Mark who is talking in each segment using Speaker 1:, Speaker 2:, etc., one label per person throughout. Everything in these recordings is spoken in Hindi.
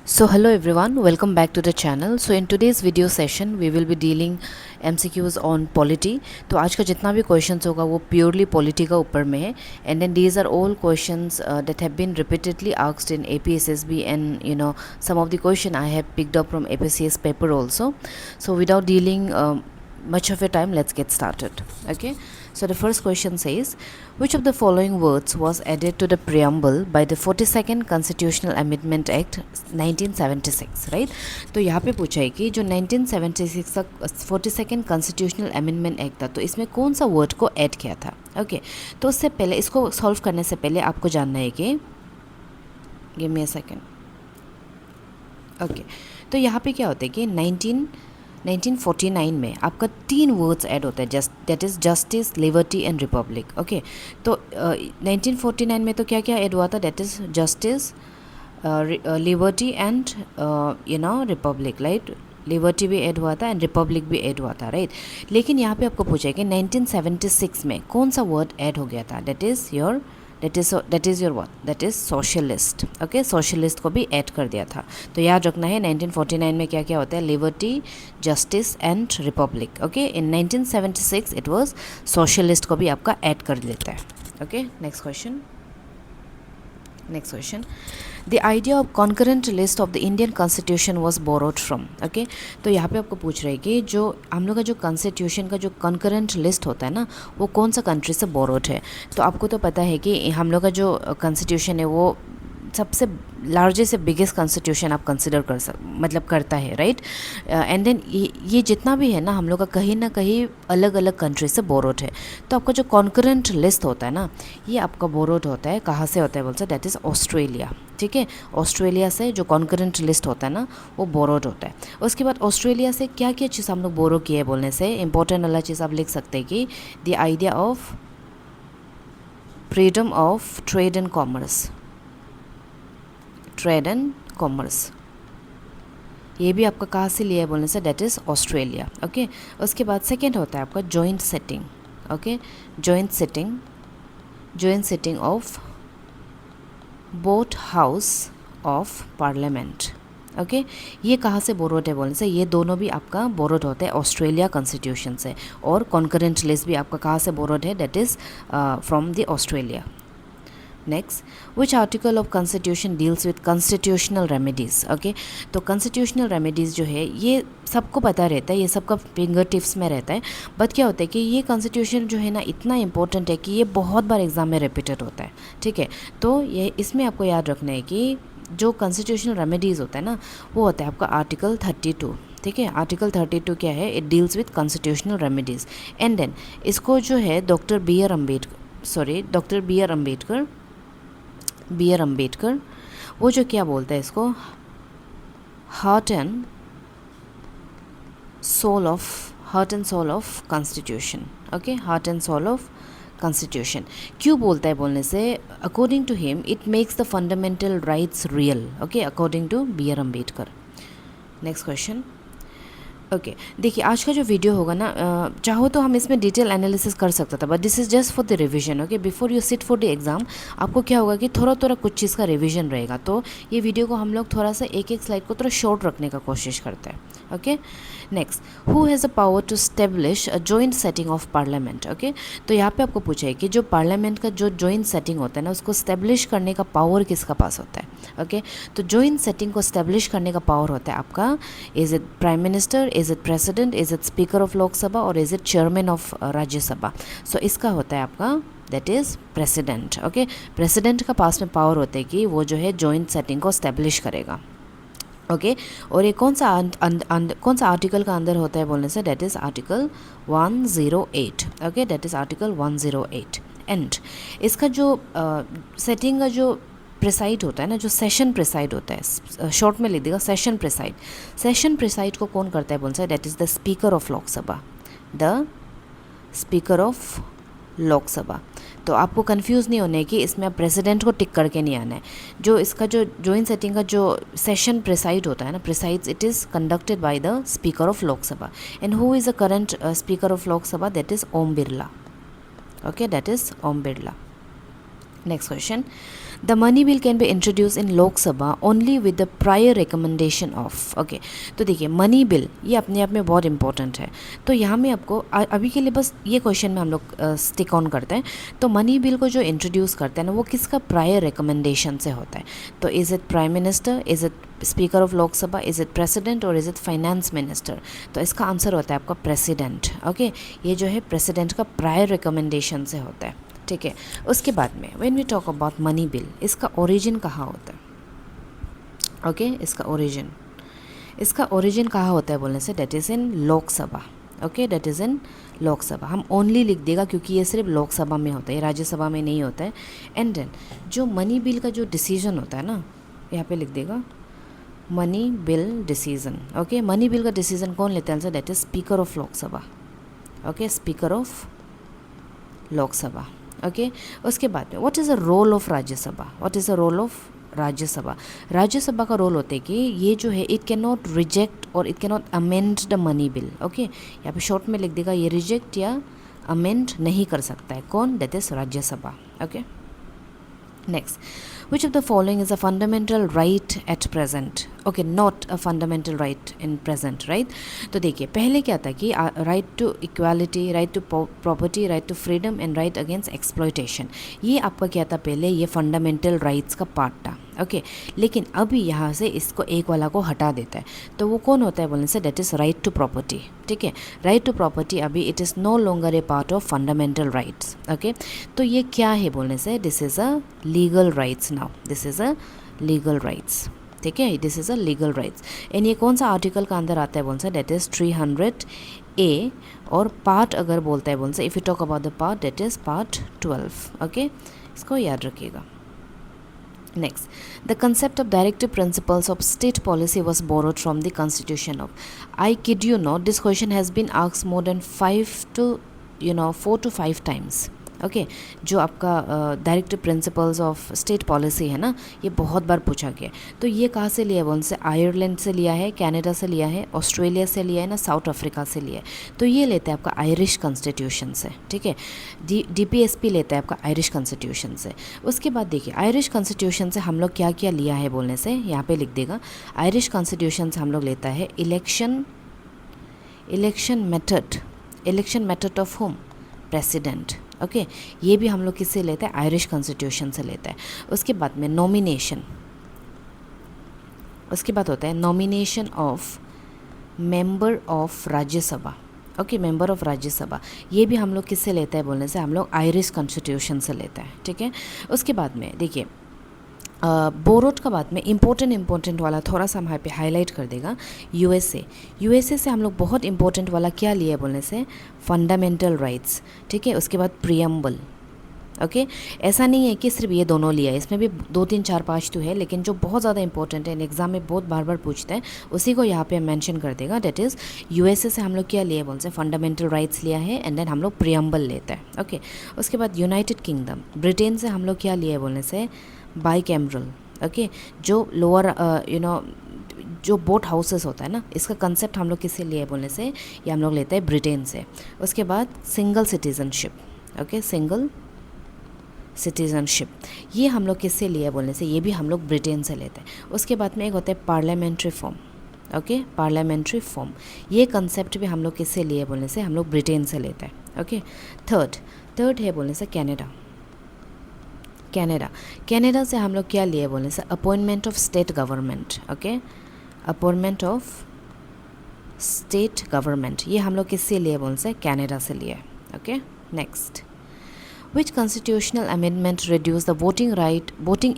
Speaker 1: So hello everyone, welcome back to the channel. So in today's video session we will be dealing MCQs on polity. तो आज का जितना भी questions होगा वो purely polity का ऊपर में है, and then these are all questions that have been repeatedly asked in APSSB, and some of the question I have picked up from APCS paper also. So without dealing much of your time, let's get started. Okay, so the first question says, which of the following words was added to the preamble by the 42nd Constitutional Amendment Act 1976, right? तो यहाँ पे पूछा है कि जो 1976 का 42nd Constitutional Amendment Act था, तो इसमें कौन सा वर्ड को ऐड किया था. ओके, तो उससे पहले इसको सॉल्व करने से पहले आपको जानना है कि give me a second. Okay, तो यहाँ पे क्या होता है कि 1949 में आपका 3 वर्ड्स ऐड होता है, just that is justice, liberty and Republic. Okay, तो 1949 में तो क्या क्या ऐड हुआ था, that is justice, liberty and Republic, right. Liberty भी ऐड हुआ था एंड रिपब्लिक भी ऐड हुआ था, राइट. लेकिन यहाँ पे आपको पूछा है कि 1976 में कौन सा वर्ड ऐड हो गया था, that is your what, that is socialist. Okay, socialist को भी ऐड कर दिया था. तो याद रखना है 1949 में क्या क्या होता है, liberty, justice and Republic. Okay, in 1976 it was socialist को भी आपका ऐड कर देता है. Okay, next question. The idea of concurrent list of the Indian constitution was borrowed from. Okay, तो यहाँ पे आपको पूछ रहे हैं कि जो हम लोग का जो कॉन्स्टिट्यूशन का जो कॉन्करेंट लिस्ट होता है ना, वो कौन सा कंट्री से बोरोड है. तो आपको तो पता है कि हम लोग का जो कॉन्स्टिट्यूशन है वो सबसे लार्जेस्ट बिगेस्ट कॉन्स्टिट्यूशन आप कंसिडर करता है, राइट. एंड देन ये जितना भी है ना हम लोग का कहीं ना कहीं अलग अलग कंट्री से बोरोड है. तो आपका जो कॉन्करेंट लिस्ट होता है ना, ये आपका बोरोड होता है. कहाँ से होता है बोलते हैं, दैट इज़ ऑस्ट्रेलिया. ठीक है, ऑस्ट्रेलिया से जो कॉन्करेंट लिस्ट होता है ना वो बोरोड होता है. उसके बाद ऑस्ट्रेलिया से क्या क्या चीज़ हम लोग बोरो किए बोलने से इंपॉर्टेंट वाला चीज़ आप लिख सकते हैं कि the idea of freedom of trade and commerce, trade and commerce, ये भी आपका कहाँ से लिया है बोलने से, दैट इज़ ऑस्ट्रेलिया. ओके, उसके बाद सेकंड होता है आपका joint setting. Okay, joint sitting of both house of parliament. Okay, ये कहाँ से बोरोड है बोलने से, ये दोनों भी आपका बोरोड होते हैं ऑस्ट्रेलिया कॉन्स्टिट्यूशन से. और कॉन्करेंट लिस्ट भी आपका कहाँ से बोरोड है, that is from the Australia. Next, which article of constitution deals with constitutional remedies. Okay, तो कॉन्स्टिट्यूशनल रेमेडीज़ जो है ये सबको पता रहता है, ये सबका फिंगर टिप्स में रहता है. बट क्या होता है कि ये कॉन्स्टिट्यूशन जो है ना इतना इंपॉर्टेंट है कि ये बहुत बार एग्जाम में रिपीटेड होता है. ठीक है, तो ये इसमें आपको याद रखना है कि जो कॉन्स्टिट्यूशनल रेमेडीज़ होता है ना वो होता है आपका आर्टिकल 32. ठीक है, आर्टिकल 32 क्या है, it deals with constitutional remedies. And then इसको जो है डॉक्टर बी आर अम्बेडकर वो जो क्या बोलता है इसको, heart and soul of constitution. Okay, heart and soul of constitution क्यों बोलता है बोलने से, according to him it makes the fundamental rights real. Okay, according to B R Ambedkar. Next question. Okay, देखिए आज का जो वीडियो होगा ना, चाहो तो हम इसमें डिटेल एनालिसिस कर सकता था, but this is just for the revision. Okay, before you sit for the exam आपको क्या होगा कि थोड़ा थोड़ा कुछ चीज़ का रिवीजन रहेगा. तो ये वीडियो को हम लोग थोड़ा सा एक एक स्लाइड को थोड़ा शॉर्ट रखने का कोशिश करते हैं. Okay, next, who has a power to establish a joint sitting of parliament. Okay, तो यहाँ पे आपको पूछा है कि जो पार्लियामेंट का जो जॉइंट सेटिंग होता है ना उसको स्टेब्लिश करने का पावर किसका पास होता है. ओके, तो जॉइंट सेटिंग को स्टेब्लिश करने का पावर होता है आपका, is it prime minister, is it president, is it speaker of Lok Sabha और is it chairman of Rajya Sabha. So इसका होता है आपका that is president. Okay, president का पास में पावर होता है कि वो जो है जॉइंट सेटिंग को स्टेब्लिश करेगा. ओके, और ये कौन सा आर्टिकल का अंदर होता है बोलने से, that is article 108. Okay, that is article 108. And इसका जो सेटिंग का जो प्रिसाइड होता है ना, जो सेशन प्रिसाइड होता है, शॉर्ट में लिख देगा सेशन प्रिसाइड को कौन करता है बोलने से, that is the speaker of Lok Sabha. तो आपको कंफ्यूज नहीं होना है कि इसमें आप प्रेसिडेंट को टिक करके नहीं आना है. जो इसका जो जॉइंट सेटिंग का जो सेशन प्रिसाइड होता है ना, presides it is conducted by the speaker of Lok Sabha. And who is the current speaker of Lok Sabha, that is Om Birla. Okay, that is Om Birla. Next question. The money bill can be introduce in Lok Sabha only with the prior recommendation of, okay. तो देखिए मनी बिल ये अपने आप में बहुत इंपॉर्टेंट है, तो यहाँ में आपको अभी के लिए बस ये क्वेश्चन में हम लोग स्टिक ऑन करते हैं। तो मनी बिल को जो इंट्रोड्यूस करते हैं ना वो किसका प्रायर रिकमेंडेशन से होता है? तो is it prime minister, is it speaker of Lok Sabha, is it president और इज़ इट फाइनेंस मिनिस्टर? तो इसका आंसर होता है आपका प्रेसिडेंट, ओके। ये जो है प्रेसिडेंट का प्रायर रिकमेंडेशन से होता है, ठीक है। उसके बाद में when we talk about money bill, इसका ओरिजिन कहाँ होता है? ओके इसका ओरिजिन कहाँ होता है बोलने से, that is in Lok Sabha, okay, that is in Lok Sabha. हम ओनली लिख देगा क्योंकि ये सिर्फ लोकसभा में होता है, ये राज्यसभा में नहीं होता है। एंड देन जो मनी बिल का जो डिसीजन होता है ना, यहाँ पे लिख देगा money bill decision, okay. Money bill का डिसीजन कौन लेता है? That is speaker of Lok Sabha, okay, speaker of Lok Sabha, okay. उसके बाद में what is the role of Rajya Sabha? What is the role of Rajya Sabha? Rajya Sabha का रोल होता है कि ये जो है इट कैन नॉट रिजेक्ट और it can not amend the money bill, okay. यहाँ पे शॉर्ट में लिख देगा ये रिजेक्ट या अमेंड नहीं कर सकता है, कौन? That is Rajya Sabha, okay. Next, which of the following is a fundamental right at present? Okay, not a fundamental right in present, right? तो देखिए पहले क्या था कि right to equality, right to property, right to freedom and right against exploitation, ये आपका क्या था पहले? ये फंडामेंटल राइट्स का पार्ट था, ओके। लेकिन अभी यहाँ से इसको एक वाला को हटा देता है, तो वो कौन होता है बोलने से? That is right to property, ठीक है। राइट टू प्रॉपर्टी अभी it is no longer a part of fundamental rights, okay. तो ये क्या है बोलने से? This is a legal rights now, this is a legal rights, ठीक है, this is a legal rights. And ये कौन सा आर्टिकल का अंदर आता है बोलने से? That is 300A। और पार्ट अगर बोलता है बोलने से, if you talk about the part, that is part 12, okay. इसको याद रखिएगा। Next, the concept of directive principles of state policy was borrowed from the Constitution of. I kid you not, this question has been asked more than 4 to 5 times. Okay जो आपका directive principles of state policy है ना, ये बहुत बार पूछा गया। तो ये कहाँ से लिया है? उनसे आयरलैंड से लिया है, कनाडा से लिया है, ऑस्ट्रेलिया से लिया है ना, साउथ अफ्रीका से लिया है। तो ये लेते हैं आपका आयरिश कॉन्स्टिट्यूशन से, ठीक है। DPSP लेता है आपका आयरिश कॉन्स्टिट्यूशन से। उसके बाद देखिए आयरिश कॉन्स्टिट्यूशन से हम लोग क्या क्या लिया है बोलने से, यहाँ पे लिख देगा। आयरिश कॉन्स्टिट्यूशन से हम लोग लेता है election method of home? President, okay. ये भी हम लोग किससे लेते हैं? आयरिश कॉन्स्टिट्यूशन से लेता है। उसके बाद में नॉमिनेशन, उसके बाद होता है nomination of member of Rajya Sabha, okay, member of Rajya Sabha. ये भी हम लोग किससे लेते हैं बोलने से? हम लोग आयरिश कॉन्स्टिट्यूशन से लेता है, ठीक है। उसके बाद में देखिए बोरोड का बाद में इम्पोर्टेंट वाला थोड़ा सा हम यहाँ पे हाईलाइट कर देगा। यूएसए से हम लोग बहुत इंपॉर्टेंट वाला क्या लिया है बोलने से? फंडामेंटल राइट्स, ठीक है। उसके बाद प्रियम्बल, ओके। ऐसा नहीं है कि सिर्फ ये दोनों लिया है, इसमें भी 2 3 4 5 तो है, लेकिन जो बहुत ज़्यादा इंपॉर्टेंट है, एग्जाम में बहुत बार पूछते हैं, उसी को यहाँ पे मेंशन कर देगा। डेट इज़ यूएसए से हम लोग क्या लिया है बोलते हैं? फंडामेंटल राइट्स लिया है, एंड देन हम लोग प्रियम्बल लेते हैं, ओके। उसके बाद यूनाइटेड किंगडम, ब्रिटेन से हम लोग क्या लिया है बोलने से? Bicameral, okay. जो लोअर जो बोट हाउसेस होता है ना, इसका कंसेप्ट हम लोग किससे लिए बोलने से? ये हम लोग लेते हैं ब्रिटेन से। उसके बाद single citizenship, okay, single citizenship, ये हम लोग किससे लिए बोलने से? ये भी हम लोग ब्रिटेन से लेते हैं। उसके बाद में एक होता है parliamentary form, okay, parliamentary form, ये कंसेप्ट भी हम लोग किससे लिए बोलने से? हम लोग ब्रिटेन से लेते हैं, ओके। थर्ड है बोलने से कनाडा से हम लोग क्या लिए बोलने से? Appointment of state government, okay, appointment of state government, ये हम लोग किससे लिए बोलने से? कनाडा से लिए, okay. Next, Which constitutional amendment reduced the voting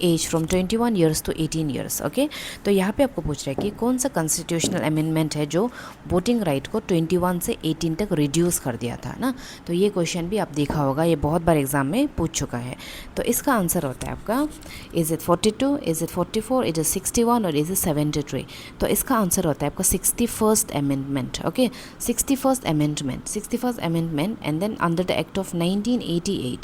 Speaker 1: age from 21 years to 18 years? Okay, तो यहाँ पे आपको पूछ रहा है कि कौन सा constitutional amendment है जो वोटिंग राइट को 21 से 18 तक रिड्यूस कर दिया था ना। तो ये क्वेश्चन भी आप देखा होगा, ये बहुत बार एग्जाम में पूछ चुका है। तो इसका आंसर होता है आपका is it 42, is it 44, is it 61 और इज़ इट 73? तो इसका आंसर होता है आपका 61st amendment, okay, 61st amendment and then under the act of 1988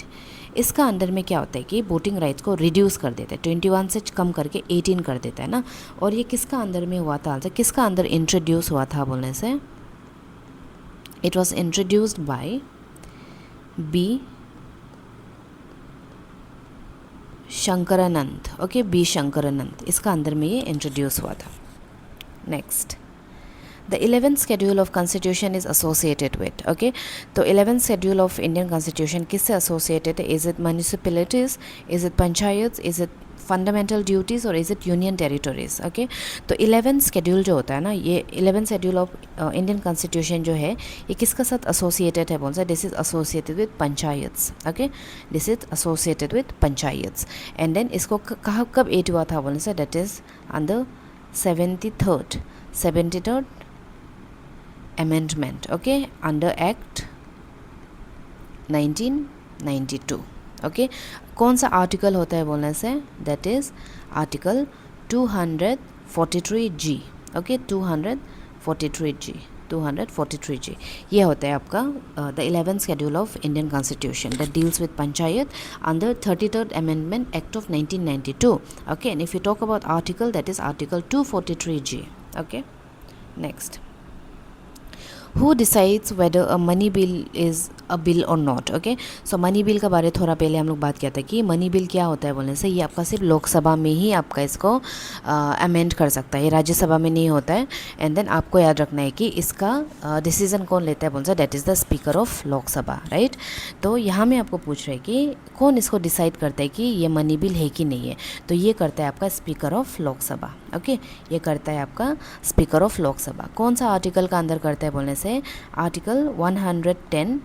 Speaker 1: इसका अंदर में क्या होता है कि वोटिंग राइट्स को रिड्यूस कर देता है, 21 से कम करके 18 कर देता है ना। और ये किसका अंदर में हुआ था? आंसर किसका अंदर इंट्रोड्यूस हुआ था बोलने से? It was introduced by Shankaranand, okay, B Shankaranand, इसका अंदर में ये इंट्रोड्यूस हुआ था. Next, the 11th schedule of constitution is associated with, okay, तो 11th schedule of Indian constitution किससे associated है? Is it municipalities, is it panchayats, is it fundamental duties or is it union territories? okay, तो 11th schedule जो होता है ना, ये 11th schedule of Indian constitution जो है ये किसका साथ associated है? बोल सा this is associated with panchayats, okay, this is associated with panchayats. and then इसको कहाँ कब एड हुआ था? बोलने से that is on the 73rd amendment, okay, under act 1992, okay. कौन सा आर्टिकल होता है बोलने से? that is article 243G, okay, 243G, ये होता है आपका the 11th schedule of Indian constitution that deals with panchayat under 33rd amendment act of 1992, okay. and if you talk about article, that is article 243G, okay. next, who decides whether a money bill is a bill or not, okay. so money bill का बारे थोड़ा पहले हम लोग बात किया था कि मनी बिल क्या होता है बोलने से ये आपका सिर्फ लोकसभा में ही आपका इसको अमेंड कर सकता है, ये राज्यसभा में नहीं होता है. एंड देन आपको याद रखना है कि इसका डिसीजन कौन लेता है बोलने से that is the speaker of Lok Sabha, right. तो यहाँ में आपको पूछ रहे हैं कि कौन इसको डिसाइड करता है कि ये मनी बिल है कि नहीं है? तो ये करता है आपका स्पीकर ऑफ लोकसभा, ओके, ये करता है आपका स्पीकर ऑफ लोकसभा. कौन सा आर्टिकल का अंदर करता है बोलने से? आर्टिकल 110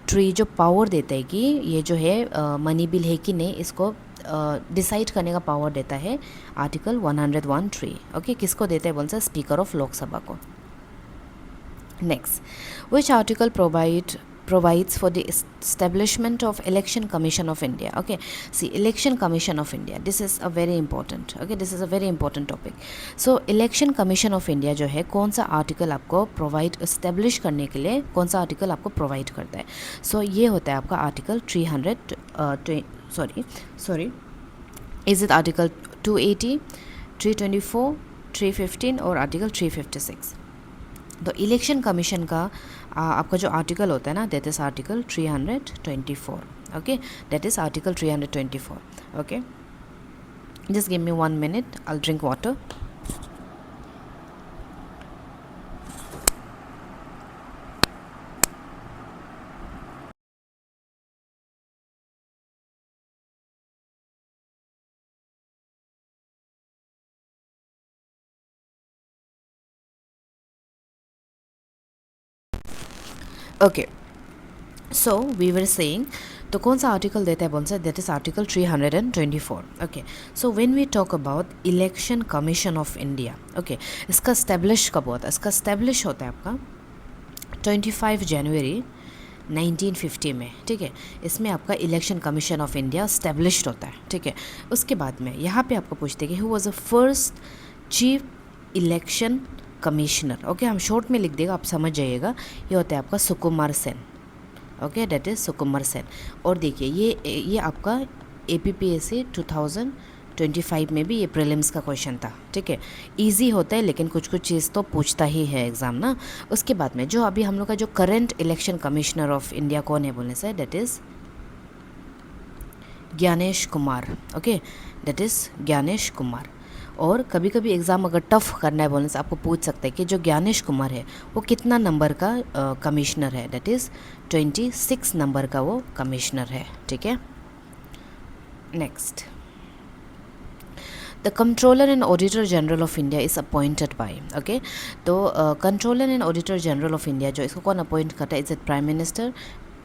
Speaker 1: ट्री जो पावर देता है कि ये जो है मनी बिल है कि नहीं, इसको डिसाइड करने का पावर देता है आर्टिकल 101 ट्री, ओके. किसको देता है बोल से? स्पीकर ऑफ लोकसभा को. Next, which article provides for the establishment of election commission of India, okay. see, election commission of India, this is a very important, okay, this is a very important topic. so election commission of India जो है कौन सा आर्टिकल आपको प्रोवाइड एस्टेब्लिश करने के लिए कौन सा आर्टिकल आपको प्रोवाइड करता है? so ये होता है आपका article 300 sorry is it article 280, 324, 315 और आर्टिकल 356. तो इलेक्शन कमीशन का आपका जो आर्टिकल होता है ना, that is article 324, okay, that is article 324, okay. Just give me 1 minute, I'll drink water. Okay, so we were saying, तो कौन सा आर्टिकल देता है बोल से? That is article 324, okay. So when we talk about election commission of India, okay, इसका स्टैब्लिश कब होता है? इसका स्टैब्लिश होता है आपका 25 जनवरी 1950 में, ठीक है. इसमें आपका election commission of India established होता है, ठीक है. उसके बाद में यहाँ पे आपको पूछते हैं कि who was the first chief election commissioner, okay. हम शॉर्ट में लिख देगा, आप समझ जाइएगा. ये होता है आपका Sukumar Sen, okay, that is Sukumar Sen. और देखिए ये आपका APPSC 2025 में भी ये प्रीलिम्स का क्वेश्चन था, ठीक है. इजी होता है लेकिन कुछ कुछ चीज़ तो पूछता ही है एग्ज़ाम ना. उसके बाद में जो अभी हम लोग का जो current election commissioner of India कौन है बोलने से? That is Gyanesh Kumar, okay, that is Gyanesh Kumar. और कभी कभी एग्ज़ाम अगर टफ़ करना है बोलने से आपको पूछ सकते हैं कि जो ज्ञानेश कुमार है वो कितना नंबर का कमिश्नर है? दैट इज़ 26 नंबर का वो कमिश्नर है, ठीक है. Next, the controller and auditor general of India is appointed by, okay. तो controller and auditor general of India जो इसको कौन अपॉइंट करता है? Is it prime minister,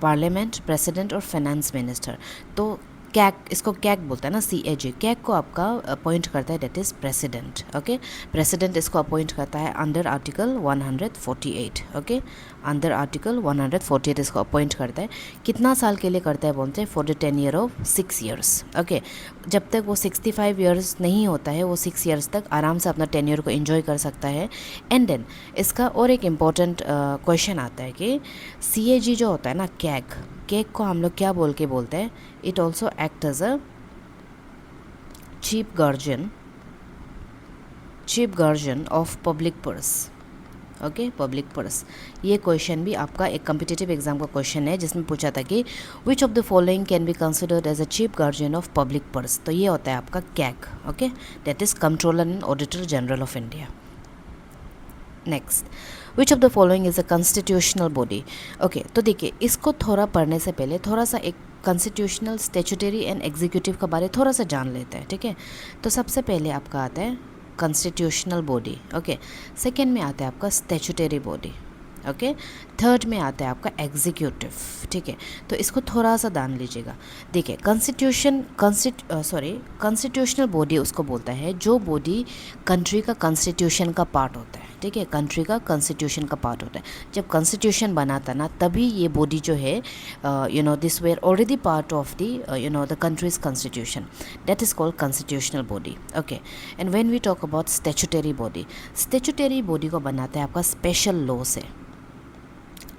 Speaker 1: parliament, president और फाइनेंस मिनिस्टर. तो कैग, इसको कैग बोलता है ना, CAG. कैग को आपका अपॉइंट करता है that is president, okay. President इसको अपॉइंट करता है under article 148, okay, under article 148 इसको अपॉइंट करता है. कितना साल के लिए करता है बोलते हैं? For the tenure of 6 years, okay. जब तक वो 65 years नहीं होता है वो 6 years तक आराम से अपना टेन्योर को एंजॉय कर सकता है. एंड देन इसका और एक इम्पॉर्टेंट क्वेश्चन आता है कि CAG जो होता है ना, कैग को हम लोग क्या बोल के बोलते हैं? It also act as a chief guardian of public purse, okay, public purse. ये क्वेश्चन भी आपका एक कम्पिटिटिव एग्जाम का क्वेश्चन है जिसमें पूछा था कि which of the following can be considered as a chief guardian of public purse. तो ये होता है आपका CAG, okay, that is controller and auditor general of India. Next, which of the following is a constitutional body. Okay, तो देखिए इसको थोड़ा पढ़ने से पहले थोड़ा सा एक कॉन्स्टिट्यूशनल, स्टैट्यूटरी एंड एग्जीक्यूटिव का बारे थोड़ा सा जान लेते हैं, ठीक है। तो सबसे पहले आपका आता है कॉन्स्टिट्यूशनल बॉडी, ओके। सेकेंड में आता है आपका स्टैट्यूटरी बॉडी, ओके। थर्ड में आता है आपका एग्जीक्यूटिव, ठीक है। तो इसको थोड़ा सा जान लीजिएगा। देखिए कॉन्स्टिट्यूशनल बॉडी उसको बोलता है जो बॉडी कंट्री का कॉन्स्टिट्यूशन का पार्ट होता है, ठीक है। कंट्री का कॉन्स्टिट्यूशन का पार्ट होता है। जब कॉन्स्टिट्यूशन बना था ना तभी ये बॉडी जो है this were already part of the the country's constitution, that is called constitutional body, okay. And when we talk about statutory body को बनाता है आपका स्पेशल लॉ से,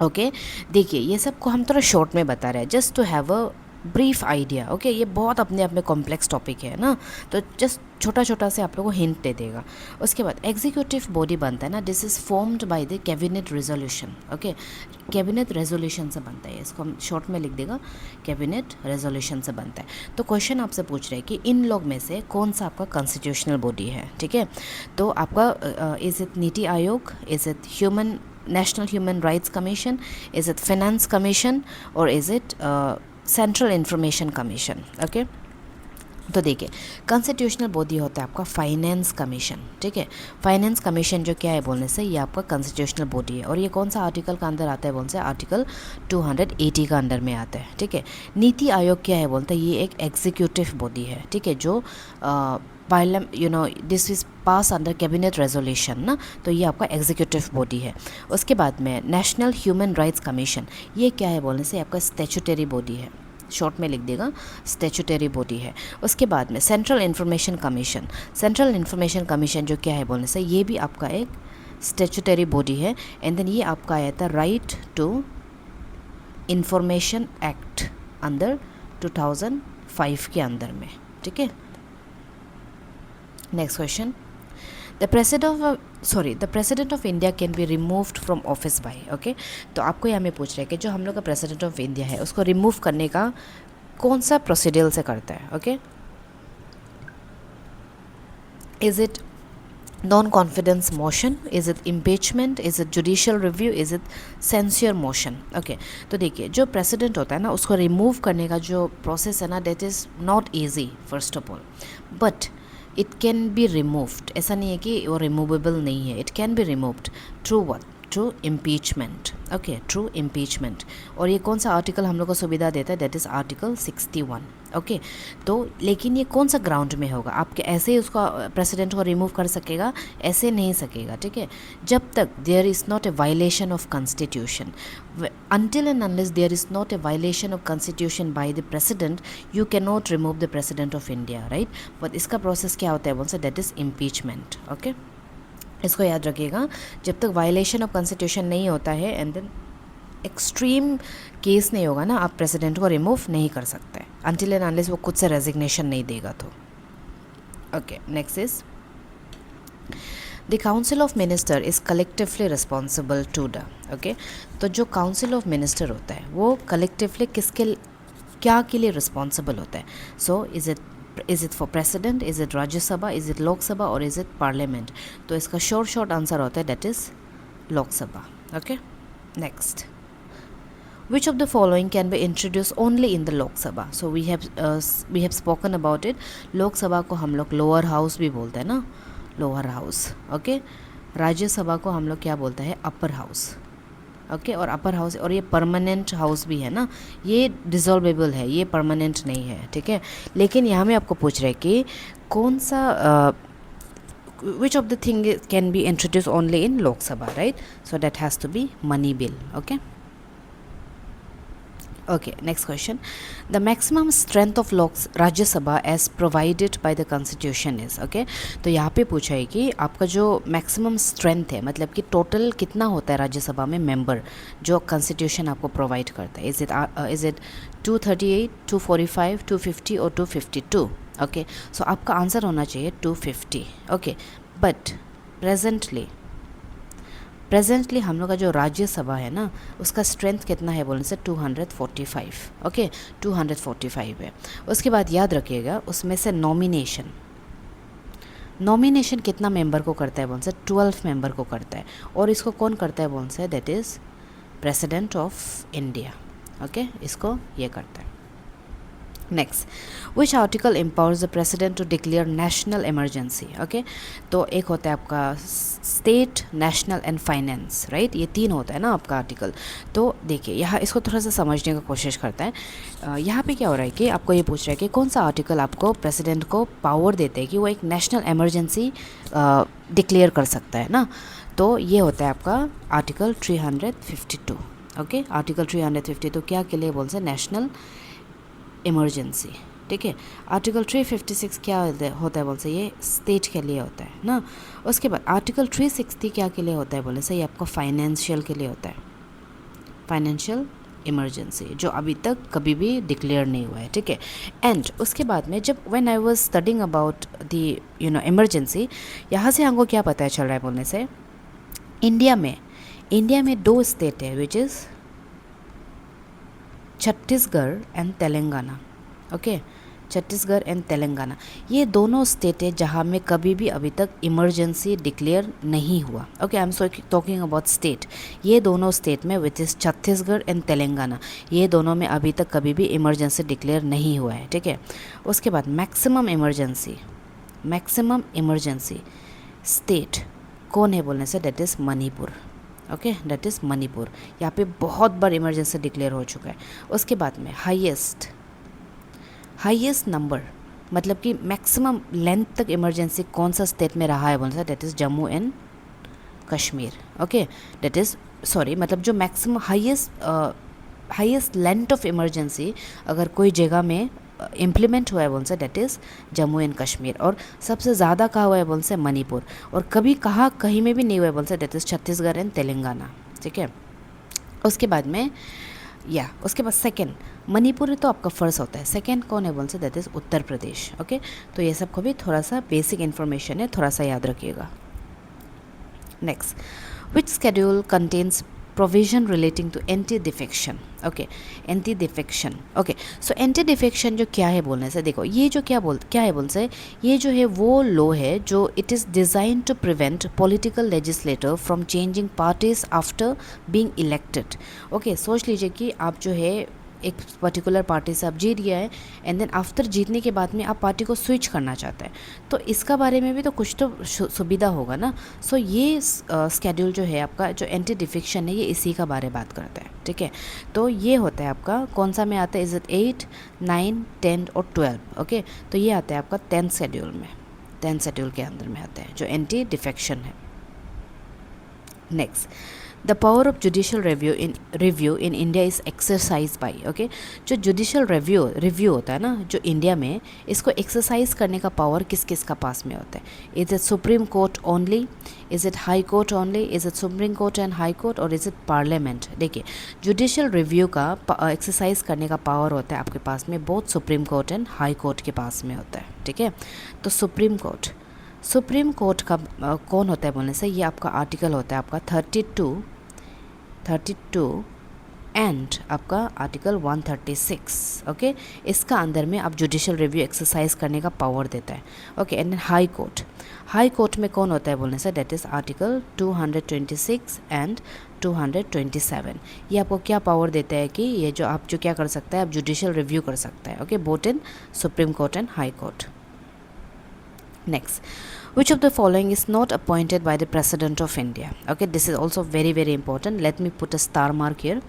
Speaker 1: ओके। देखिए ये सब को हम थोड़ा शॉर्ट में बता रहे हैं just to have a brief idea, okay. ये बहुत अपने आप में कॉम्प्लेक्स टॉपिक है ना, तो जस्ट छोटा छोटा से आप लोगों को हिंट दे देगा। उसके बाद एग्जीक्यूटिव बॉडी बनता है ना, this is formed by the cabinet resolution, okay. Cabinet resolution से बनता है, इसको हम शॉर्ट में लिख देगा, कैबिनेट रेजोल्यूशन से बनता है। तो क्वेश्चन आपसे पूछ रहे हैं कि इन लोग में से कौन सा आपका कॉन्स्टिट्यूशनल बॉडी है, ठीक है। तो आपका is it NITI Aayog, is it National Human Rights Commission, is it Finance Commission or is it Central Information Commission, okay। तो देखिए कॉन्स्टिट्यूशनल बॉडी होता है आपका फाइनेंस कमीशन, ठीक है। फाइनेंस कमीशन जो क्या है बोलने से ये आपका कॉन्स्टिट्यूशनल बॉडी है और ये कौन सा आर्टिकल का अंदर आता है बोलने से आर्टिकल 280 का अंदर में आता है, ठीक है। नीति आयोग क्या है बोलते हैं, ये एक एग्जीक्यूटिव बॉडी है, ठीक है, जो this is pass under cabinet resolution ना, तो ये आपका एग्जीक्यूटिव बॉडी है। उसके बाद में नेशनल ह्यूमन राइट्स कमीशन, ये क्या है बोलने से आपका स्टैट्यूटरी बॉडी है, शॉर्ट में लिख देगा स्टैट्यूटरी बॉडी है। उसके बाद में सेंट्रल इन्फॉर्मेशन कमीशन जो क्या है बोलने से ये भी आपका एक स्टैट्यूटरी बॉडी है। एंड देन ये आपका आया था राइट टू इंफॉर्मेशन एक्ट अंदर 2005 के अंदर में, ठीक है। Next question, the president of India can be removed from office by, okay. तो आपको यहाँ में पूछ रहे हैं कि जो हम लोग का प्रेसिडेंट ऑफ इंडिया है उसको रिमूव करने का कौन सा प्रोसीड्यूर से करता है, okay. Is it non confidence motion, is it impeachment, is it judicial review, is it censure motion, okay. तो देखिए जो प्रेसिडेंट होता है ना उसको रिमूव करने का जो प्रोसेस है ना that is not easy first of all, but it can be removed. ऐसा नहीं है कि वो रिमूवेबल नहीं है, it can be removed through what, through impeachment, okay, through impeachment. और ये कौन सा आर्टिकल हम लोग को सुविधा देता है, दैट इज़ आर्टिकल 61, ओके। तो लेकिन ये कौन सा ग्राउंड में होगा, आपके ऐसे ही उसका प्रेसिडेंट को रिमूव कर सकेगा, ऐसे नहीं सकेगा, ठीक है। जब तक there is not a violation of constitution, until and unless there is not a violation of constitution by the president, you cannot remove the president of India, right। but इसका प्रोसेस क्या होता है बोलते हैं, that is impeachment, okay। इसको याद रखिएगा, जब तक वायलेशन ऑफ कॉन्स्टिट्यूशन नहीं होता है एंड देन एक्सट्रीम केस नहीं होगा ना, आप प्रेसिडेंट को रिमूव नहीं कर सकते until and unless वो खुद से रेजिग्नेशन नहीं देगा तो, ओके। Next is the council of minister is collectively responsible to the, okay. तो जो काउंसिल ऑफ मिनिस्टर होता है वो कलेक्टिवली क्या के लिए रिस्पॉन्सिबल होता है। So is it for president, is it Rajya Sabha, is it Lok Sabha और इज़ इट पार्लियामेंट। तो इसका शॉर्ट आंसर होता है that is Lok Sabha, okay. Next, which of the following can be introduced only in the Lok Sabha? So we have spoken about it. Lok Sabha को हम लोग लोअर हाउस भी बोलते हैं ना, लोअर हाउस, ओके। राज्यसभा को हम लोग क्या बोलते हैं, अपर हाउस, ओके। और अपर हाउस, और ये परमानेंट हाउस भी है ना, ये डिसॉल्वेबल है, ये परमानेंट नहीं है, ठीक है। लेकिन यहाँ में आपको पूछ रहे हैं कि कौन सा which of the thing can be introduced only in Lok Sabha, right? So that has to be money bill, okay. Okay, next question. The maximum strength of Rajya Sabha as provided by the constitution is, okay। तो यहाँ पे पूछा है कि आपका जो मैक्सिमम स्ट्रेंथ है, मतलब कि टोटल कितना होता है राज्यसभा में मेंबर जो कॉन्स्टिट्यूशन आपको प्रोवाइड करता है, इज़ इट 238, 245, 250 और 252, ओके। सो आपका आंसर होना चाहिए 250, ओके। बट प्रेजेंटली प्रेजेंटली हम लोग का जो राज्यसभा है ना, उसका स्ट्रेंथ कितना है बोलने से 245, ओके 245 है। उसके बाद याद रखिएगा उसमें से नॉमिनेशन कितना मेंबर को करता है बोल से 12 मेंबर को करता है, और इसको कौन करता है बोल से, that is president of India, okay इसको ये करता है। Next, which article empowers the president to declare national emergency, okay तो एक होता है आपका state, national and finance, right, ये 3 होता है ना आपका आर्टिकल। तो देखिए यहाँ इसको थोड़ा सा समझने का कोशिश करता है। यहाँ पे क्या हो रहा है कि आपको ये पूछ रहा है कि कौन सा आर्टिकल आपको प्रेसिडेंट को पावर देते हैं कि वो एक नेशनल इमरजेंसी डिक्लेयर कर सकता है ना। तो ये होता है आपका आर्टिकल 352, ओके आर्टिकल 352 क्या के लिए बोल से, नेशनल इमरजेंसी, ठीक है। आर्टिकल 356 क्या होता है बोल से, ये स्टेट के लिए होता है ना। उसके बाद आर्टिकल 360 क्या के लिए होता है बोले से, ये आपको फाइनेंशियल के लिए होता है, फाइनेंशियल इमरजेंसी, जो अभी तक कभी भी डिक्लेयर नहीं हुआ है, ठीक है। एंड उसके बाद में जब when I was studying about the emergency, यहाँ से हमको क्या पता चल रहा है बोलने से, इंडिया में 2 स्टेट है which is Chhattisgarh and Telangana, okay Chhattisgarh and Telangana, ये दोनों स्टेट है जहाँ में कभी भी अभी तक इमरजेंसी डिक्लेयर नहीं हुआ, okay I am talking about state. ये दोनों स्टेट में which is Chhattisgarh and Telangana, ये दोनों में अभी तक कभी भी इमरजेंसी डिक्लेयर नहीं हुआ है, ठीक है। उसके बाद मैक्सिमम इमरजेंसी स्टेट कौन है बोलने से, that is Manipur, okay that is Manipur, यहाँ पे बहुत बार इमरजेंसी डिक्लेयर हो चुका है। उसके बाद में हाईएस्ट नंबर, मतलब कि मैक्सिमम लेंथ तक इमरजेंसी कौन सा स्टेट में रहा है बोलने से, that is Jammu and Kashmir, okay that is मतलब जो maximum highest length of emergency अगर कोई जगह में इम्प्लीमेंट हुआ है बोल से, that is Jammu and Kashmir, और सबसे ज़्यादा कहा हुआ है बोल से मणिपुर, और कहीं में भी नहीं हुआ है बोल से, that is Chhattisgarh and Telangana, ठीक है। उसके बाद सेकंड, मणिपुर तो आपका फर्स्ट होता है, सेकंड कौन है बोल से, that is Uttar Pradesh, okay तो ये सब को भी थोड़ा सा बेसिक इन्फॉर्मेशन है, थोड़ा सा याद रखिएगा। Next, which schedule contains provision relating to anti-defection, okay anti-defection, okay so anti-defection जो क्या है बोलने से, देखो ये जो क्या है बोलने से, ये जो है वो लॉ है जो it is design to prevent political legislator from changing parties after being elected, okay सोच लीजिए कि आप जो है एक पर्टिकुलर पार्टी से आप जीत गया है, एंड देन आफ्टर जीतने के बाद में आप पार्टी को स्विच करना चाहते हैं, तो इसका बारे में भी तो कुछ तो सुविधा होगा ना। सो ये स्केड्यूल जो है आपका, जो एंटी डिफेक्शन है, ये इसी का बारे बात करता है, ठीक है। तो ये होता है आपका कौन सा में आता है, इज़ इट 8, 9, 10 और 12, ओके तो ये आता है आपका 10th शेड्यूल में, 10th शेड्यूल के अंदर में आता है जो एंटी डिफेक्शन है। Next, the power of judicial review in India is exercise by, okay जो जुडिशियल रिव्यू होता है ना जो इंडिया में, इसको एक्सरसाइज करने का पावर किस किस का पास में होता है, is it supreme court only, is it high court only, is it supreme court and high court, और इज़ इट पार्लियामेंट। देखिए जुडिशियल रिव्यू का एक्सरसाइज करने का पावर होता है आपके पास में बहुत supreme court and high court के पास में होता है, ठीक है। तो सुप्रीम कोर्ट का कौन होता है बोलने से, ये आपका आर्टिकल होता है आपका 32 एंड आपका आर्टिकल 136, ओके इसका अंदर में आप जुडिशियल रिव्यू एक्सरसाइज करने का पावर देता है, ओके। एंड हाई कोर्ट में कौन होता है बोलने से, दैट इज़ आर्टिकल 226 एंड 227, ये आपको क्या पावर देता है कि ये जो आप जो क्या कर सकता है, आप जुडिशियल रिव्यू कर सकता है, okay both in supreme court and high court. Next, which of the following is not appointed by the President of India? Okay, this is also very very important. Let me put a star mark here.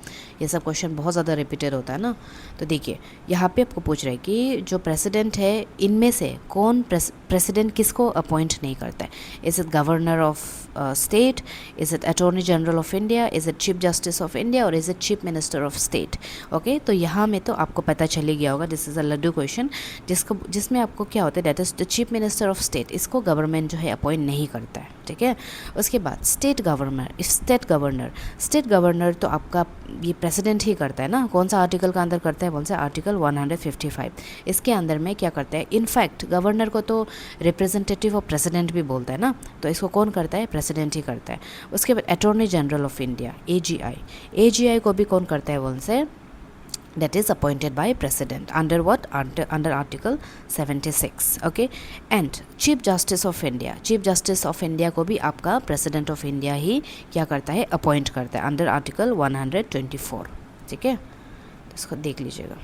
Speaker 1: ये सब क्वेश्चन बहुत ज़्यादा रिपीटेड होता है ना, तो देखिए यहाँ पे आपको पूछ रहा है कि जो प्रेसिडेंट है इनमें से कौन प्रेसिडेंट किसको अपॉइंट नहीं करता है, is it governor of state, is it attorney general of India, is it chief justice of India, और is it chief minister of state, okay तो यहाँ में तो आपको पता चल ही गया होगा, this is a laddu question जिसमें आपको क्या होता है, that is the chief minister of state, इसको गवर्नमेंट जो है अपॉइंट नहीं करता है, ठीक है। उसके बाद स्टेट गवर्नर तो आपका ये प्रेसिडेंट ही करता है ना, कौन सा आर्टिकल का अंदर करता है बोल से आर्टिकल 155। इसके अंदर में क्या करता है, इनफैक्ट गवर्नर को तो रिप्रेजेंटेटिव ऑफ प्रेसिडेंट भी बोलता है ना, तो इसको कौन करता है, प्रेसिडेंट ही करता है। उसके बाद attorney general of India AGI को भी कौन करता है बोल से, that is appointed by president under what, under article 76, okay। and chief justice of india को भी आपका president of india ही क्या करता है, अपॉइंट करता है under article 124, ठीक है, तो इसको देख लीजिएगा।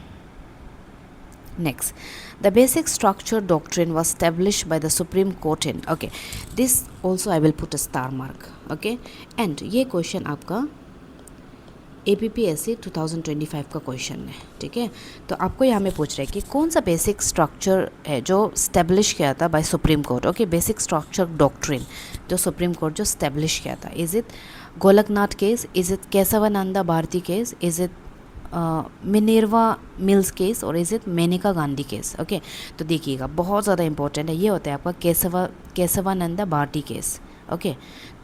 Speaker 1: Next, the basic structure doctrine was established by the Supreme Court in, okay, this also I will put a star mark, okay। and ये क्वेश्चन आपका APPSC 2025 का क्वेश्चन है, ठीक है। तो आपको यहाँ में पूछ रहे हैं कि कौन सा बेसिक स्ट्रक्चर है जो स्टैब्लिश किया था by supreme court, okay, basic structure doctrine जो सुप्रीम कोर्ट जो स्टैब्लिश किया था। Is it Golaknath case, is it Keshavananda Bharati case, is it Minerva mills case, और is it Maneka Gandhi case, okay. तो देखिएगा बहुत ज़्यादा इंपॉर्टेंट है, ये होता है आपका केशवानंदा भारती केस, ओके।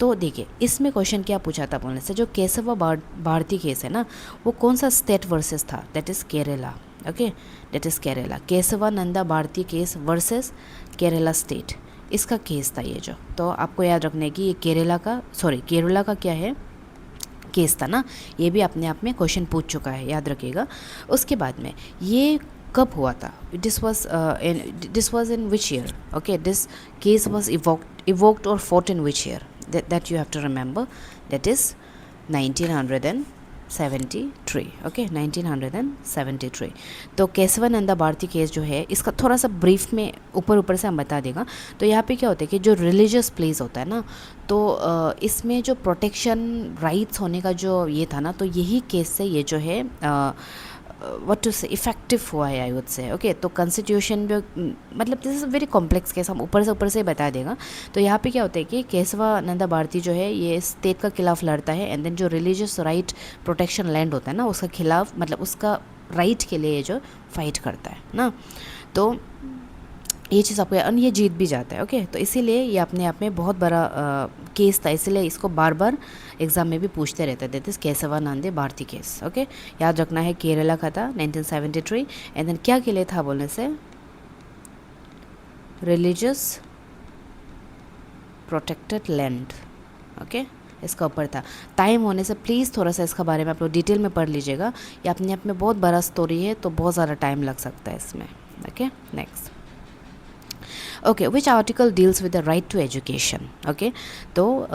Speaker 1: तो देखिए इसमें क्वेश्चन क्या पूछा था बोलने से, जो केशवा भारती केस है ना, वो कौन सा स्टेट वर्सेस था, that is Kerala, okay, that is Kerala. Kesavananda Bharati case versus Kerala state, इसका केस था ये जो। तो आपको याद रखना है कि ये केरला का क्या है, केस था ना, ये भी अपने आप में क्वेश्चन पूछ चुका है, याद रखिएगा। उसके बाद में ये कब हुआ था, this was in which year, okay, this case was evoked or fought in which year, that you have to remember, that is 1973, okay, 1973। तो केशवानंदा भारती केस जो है, इसका थोड़ा सा ब्रीफ में ऊपर से हम बता देगा। तो यहाँ पे क्या होता है कि जो रिलीजियस प्लेस होता है ना, तो इसमें जो प्रोटेक्शन राइट्स होने का जो ये था ना, तो यही केस से ये जो है व्हाट टू से इफेक्टिव हुआ है, आई वुड से, ओके। तो कॉन्स्टिट्यूशन जो मतलब this is very complex case, हम ऊपर से बता देगा। तो यहाँ पे क्या होता है कि केशवानंदा भारती जो है ये स्टेट का खिलाफ लड़ता है, एंड देन जो रिलीजियस राइट प्रोटेक्शन लैंड होता है ना, उसका खिलाफ मतलब उसका राइट के लिए ये जो फाइट करता है ना, तो ये चीज़ आपको, और ये जीत भी जाता है, ओके। तो इसीलिए ये अपने आप में बहुत बड़ा केस था, इसलिए इसको बार बार एग्ज़ाम में भी पूछते रहते थे, this Kesavananda Bharati case, okay. याद रखना है केरला का था 1973, एंड देन क्या के लिए था बोलने से, रिलीजियस प्रोटेक्टेड लैंड, ओके, इसका ऊपर था। टाइम होने से प्लीज़ थोड़ा सा इसका बारे में आप लोग डिटेल में पढ़ लीजिएगा, ये अपने आप में बहुत बड़ा स्टोरी है, तो बहुत ज़्यादा टाइम लग सकता है इसमें, okay. Next, okay, which article deals with the right to education, okay. तो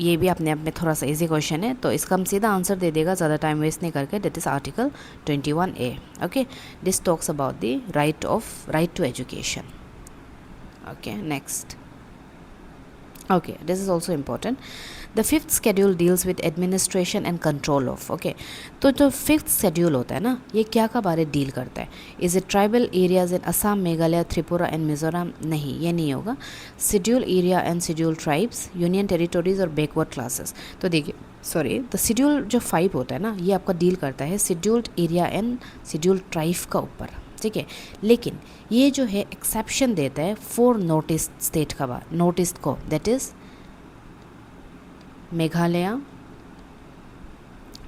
Speaker 1: ये भी अपने आप में थोड़ा सा इजी क्वेश्चन है, तो इसका हम सीधा आंसर दे देगा ज़्यादा टाइम वेस्ट नहीं करके, that is article 21A, okay. This talks about the right to education, okay. Next, okay, this is also important, the fifth schedule deals with administration and control of, okay। तो जो फिफ्थ शेड्यूल होता है ना, ये क्या का बारे डील करता है, is it tribal areas in Assam, Meghalaya, Tripura and Mizoram, नहीं, ये नहीं होगा। Schedule area and schedule tribes, union territories और बैकवर्ड क्लासेस। तो देखिए द शेड्यूल जो 5 होता है ना, ये आपका डील करता है scheduled area and schedule tribe का ऊपर, ठीक है। लेकिन ये जो है एक्सेप्शन देता है 4 नॉर्थ ईस्ट स्टेट का नॉर्थ ईस्ट को, that is Meghalaya,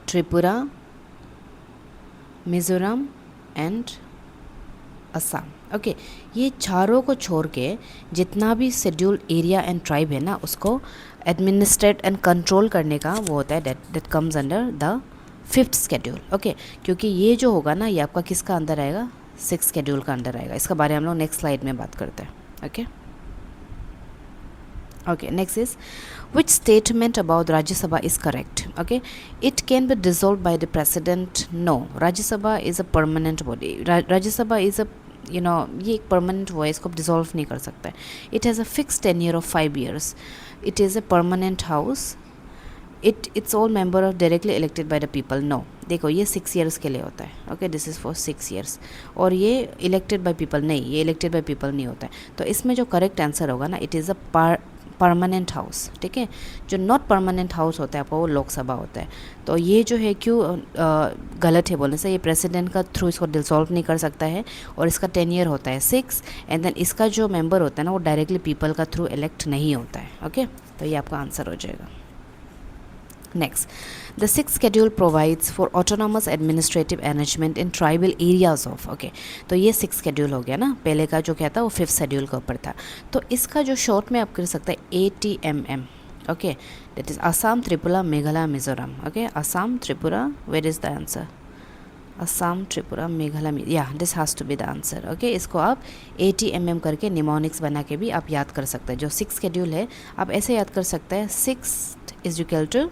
Speaker 1: Tripura, Mizoram and Assam, okay. ये चारों को छोड़ के जितना भी शेड्यूल एरिया एंड ट्राइब है ना, उसको एडमिनिस्ट्रेट एंड कंट्रोल करने का वो होता है, that comes under the 5th schedule, okay. क्योंकि ये जो होगा ना, ये आपका किसका अंदर आएगा, 6th शेड्यूल का अंडर आएगा। इसका बारे में हम लोग नेक्स्ट स्लाइड में बात करते हैं, okay. Okay, next is, which statement about Rajya Sabha is correct, okay। It can be dissolved by the president, no, Rajya Sabha is a permanent body, Rajya Sabha is a, you know, ये एक permanent वो है, इसको डिसॉल्व नहीं कर सकता है। It has a fixed tenure of 5 years, it is a permanent house, it's all member of directly elected by the people, no। देखो ये 6 years के लिए होता है, okay, this is for 6 years, और ये इलेक्टेड बाय पीपल नहीं, ये इलेक्टेड बाय पीपल नहीं होता है। तो इसमें जो करेक्ट आंसर होगा ना, it is a permanent house, ठीक है। जो नॉट परमानेंट हाउस होता है आपका, वो लोकसभा होता है। तो ये जो है क्यों गलत है बोलने से, ये प्रेसिडेंट का थ्रू इसको डिसॉल्व नहीं कर सकता है, और इसका टेन्योर होता है 6, एंड देन इसका जो मेंबर होता है ना, वो डायरेक्टली पीपल का थ्रू इलेक्ट नहीं होता है, ओके। तो ये आपका आंसर हो जाएगा, Next, the sixth schedule provides for autonomous administrative arrangement in tribal areas of, okay, तो ये सिक्स शेड्यूल हो गया ना, पहले का जो क्या था वो फिफ्थ शेड्यूल के ऊपर था. तो इसका जो शॉर्ट में आप कर सकते हैं ATMM, okay, that is Assam, Tripura, Meghalaya, Mizoram. Okay, Assam, Tripura, where is the answer? Assam, Tripura, Meghalaya, yeah, this has to be the answer. Okay, इसको आप ATMM करके निमोनिक्स बना के भी आप याद कर सकते हैं. जो सिक्स शेड्यूल है आप ऐसे याद कर सकते हैं, six is equal to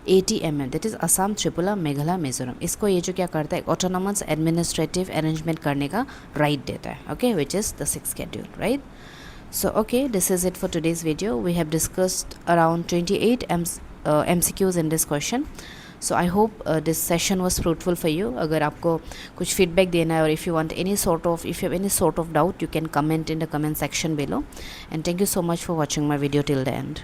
Speaker 1: ATMM, that is Assam, Tripura, Meghalaya, Mizoram. इसको ये जो क्या करता है, ऑटोनॉमस एडमिनिस्ट्रेटिव अरेंजमेंट करने का राइट देता है. Okay, which is the six schedule, right. So okay, this is it for today's video. We have discussed around 28 MCQs in this question. So I hope this session was fruitful for you. अगर आपको कुछ feedback देना है, or if you want any sort of, if you have any sort of doubt, you can comment in the comment section below. And thank you so much for watching my video till the end.